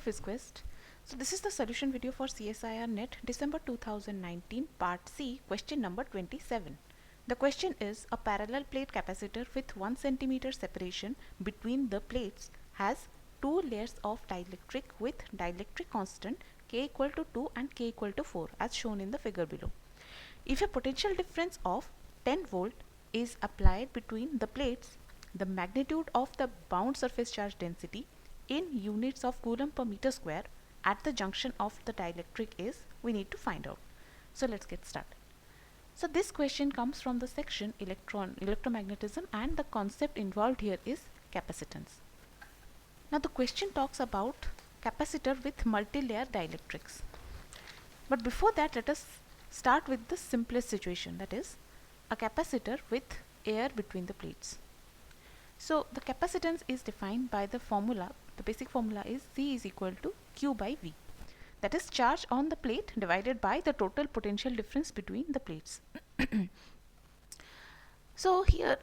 PhysiQuest. So this is the solution video for CSIR NET December 2019 Part C, question number 27. The question is, a parallel plate capacitor with 1 cm separation between the plates has two layers of dielectric with dielectric constant K equal to 2 and K equal to 4 as shown in the figure below. If a potential difference of 10 volt is applied between the plates, the magnitude of the bound surface charge density in units of coulomb per meter square at the junction of the dielectric is, we need to find out. So let's get started. So this question comes from the section electromagnetism, and the concept involved here is capacitance. Now the question talks about capacitor with multi-layer dielectrics. But before that, let us start with the simplest situation, that is a capacitor with air between the plates. So the capacitance is defined by the formula. The basic formula is C is equal to Q by V. That is charge on the plate divided by the total potential difference between the plates. So here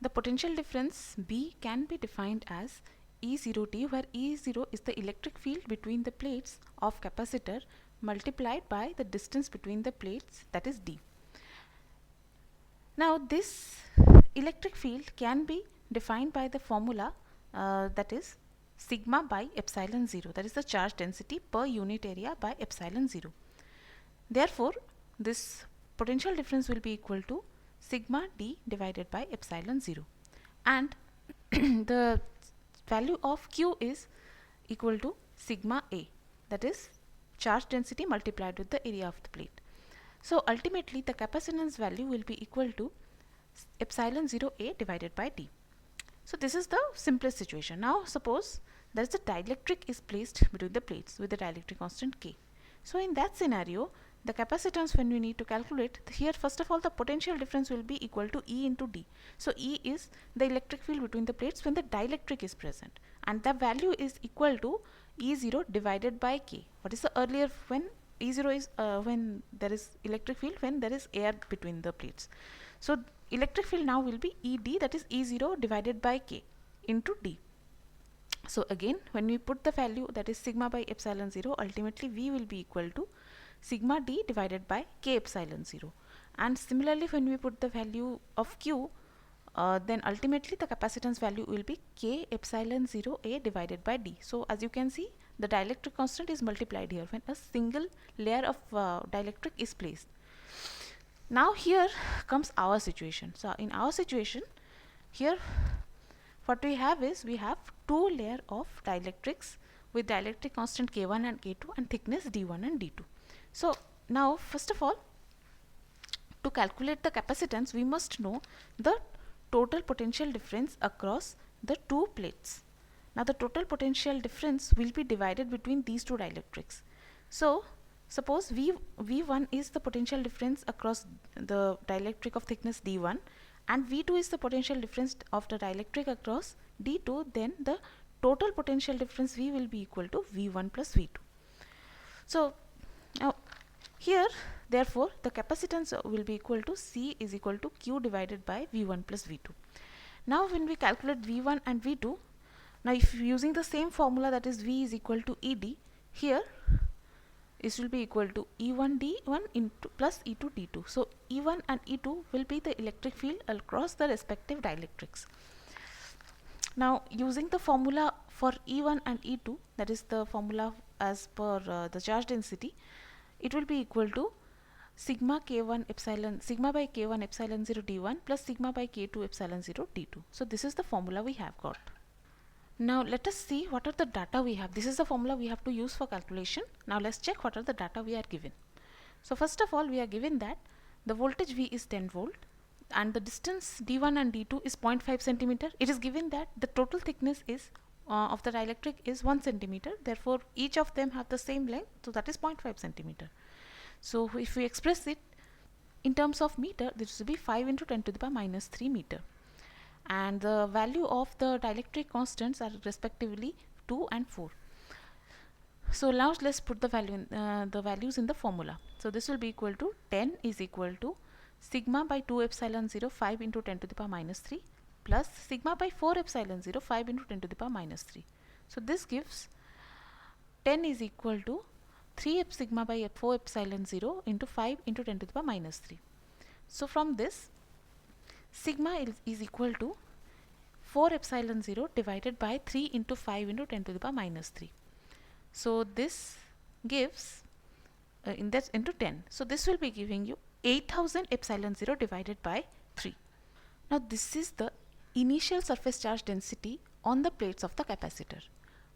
the potential difference B can be defined as E0T, where E0 is the electric field between the plates of capacitor multiplied by the distance between the plates, that is D. Now this electric field can be defined by the formula that is sigma by epsilon 0, that is the charge density per unit area by epsilon 0. Therefore this potential difference will be equal to sigma D divided by epsilon 0, and the value of Q is equal to sigma A, that is charge density multiplied with the area of the plate. So ultimately the capacitance value will be equal to epsilon 0 A divided by D. So this is the simplest situation. Now suppose that the dielectric is placed between the plates with the dielectric constant K. So in that scenario, the capacitance, when we need to calculate, here first of all the potential difference will be equal to E into D. So E is the electric field between the plates when the dielectric is present, and the value is equal to E0 divided by K. What is the earlier, when E0 is when there is electric field when there is air between the plates. So electric field now will be ED, that is E0 divided by K into D. So again, when we put the value, that is sigma by epsilon 0, ultimately V will be equal to sigma D divided by K epsilon 0. And similarly, when we put the value of Q, then ultimately the capacitance value will be K epsilon 0 A divided by D. So as you can see, the dielectric constant is multiplied here when a single layer of dielectric is placed. Now here comes our situation. So in our situation, here what we have is, we have two layers of dielectrics with dielectric constant K1 and K2 and thickness D1 and D2. So now first of all, to calculate the capacitance, we must know the total potential difference across the two plates. Now the total potential difference will be divided between these two dielectrics. So suppose V1 is the potential difference across the dielectric of thickness D1, and V2 is the potential difference of the dielectric across D2, then the total potential difference V will be equal to V1 plus V2. So now here, therefore the capacitance will be equal to C is equal to Q divided by V1 plus V2. Now when we calculate V1 and V2, now if using the same formula, that is V is equal to ED, here it will be equal to E1 D1 into plus E2 D2. So E1 and E2 will be the electric field across the respective dielectrics. Now using the formula for E1 and E2, that is the formula as per the charge density, it will be equal to sigma K1 epsilon, sigma by K1 epsilon 0 D1 plus sigma by K2 epsilon 0 D2. So this is the formula we have got. Now let us see what are the data we have. This is the formula we have to use for calculation. Now let's check what are the data we are given. So first of all, we are given that the voltage V is 10 volt and the distance D1 and D2 is 0.5 centimeter. It is given that the total thickness is of the dielectric is 1 centimeter. Therefore each of them have the same length, so that is 0.5 centimeter. So if we express it in terms of meter, this will be 5 into 10 to the power minus 3 meter. And the value of the dielectric constants are respectively 2 and 4. So now let's put the value in, the values in the formula. So this will be equal to 10 is equal to sigma by 2 epsilon 0 5 into 10 to the power minus 3 plus sigma by 4 epsilon 0 5 into 10 to the power minus 3. So this gives 10 is equal to 3 sigma by 4 epsilon 0 into 5 into 10 to the power minus 3. So from this, sigma is equal to 4 epsilon 0 divided by 3 into 5 into 10 to the power minus 3. So this gives into 10. So this will be giving you 8000 epsilon 0 divided by 3. Now this is the initial surface charge density on the plates of the capacitor.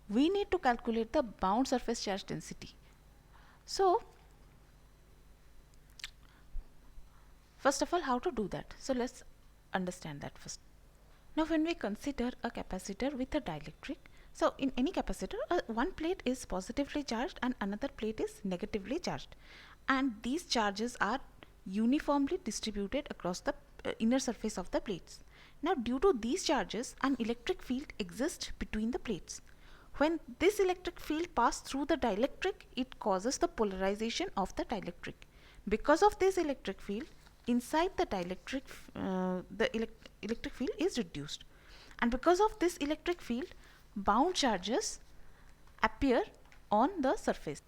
We need to calculate the bound surface charge density. So first of all, how to do that? So let's understand that first. Now when we consider a capacitor with a dielectric, so in any capacitor, one plate is positively charged and another plate is negatively charged, and these charges are uniformly distributed across the inner surface of the plates. Now due to these charges, an electric field exists between the plates. When this electric field passes through the dielectric, it causes the polarization of the dielectric. Because of this electric field, inside the dielectric, electric field is reduced, and because of this electric field, bound charges appear on the surface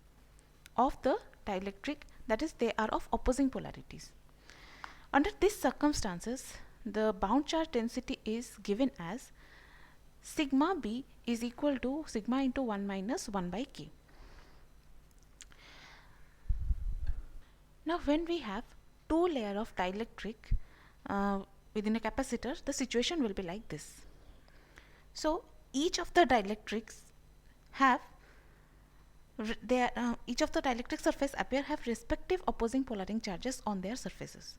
of the dielectric, that is, they are of opposing polarities. Under these circumstances, the bound charge density is given as sigma b is equal to sigma into 1 minus 1 by k. Now when we have two layer of dielectric within a capacitor, the situation will be like this. So each of the dielectrics have each of the dielectric surface appear have respective opposing polarizing charges on their surfaces.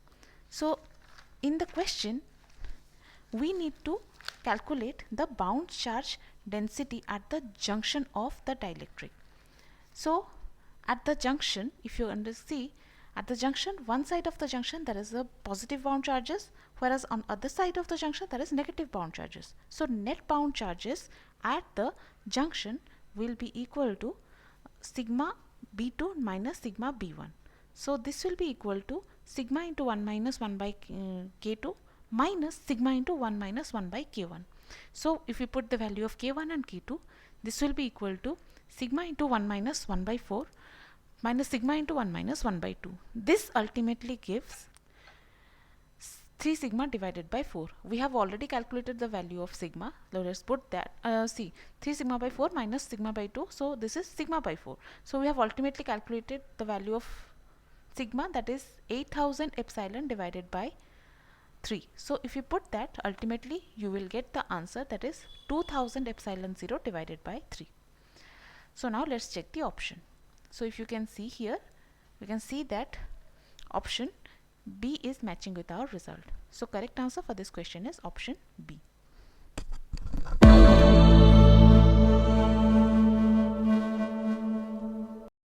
So in the question, we need to calculate the bound charge density at the junction of the dielectric. So at the junction, if you see, at the junction, one side of the junction there is a positive bound charges, whereas on other side of the junction there is negative bound charges. So net bound charges at the junction will be equal to sigma b2 minus sigma b1. So this will be equal to sigma into 1 minus 1 by k2 minus sigma into 1 minus 1 by k1. So if we put the value of k1 and k2, this will be equal to sigma into 1 minus 1 by 4 minus sigma into 1 minus 1 by 2. This ultimately gives 3 sigma divided by 4. We have already calculated the value of sigma. So let's put that. See, 3 sigma by 4 minus sigma by 2. So this is sigma by 4. So we have ultimately calculated the value of sigma, that is 8000 epsilon divided by 3. So if you put that, ultimately you will get the answer, that is 2000 epsilon 0 divided by 3. So now let's check the option. So if you can see here, we can see that option B is matching with our result. So correct answer for this question is option B.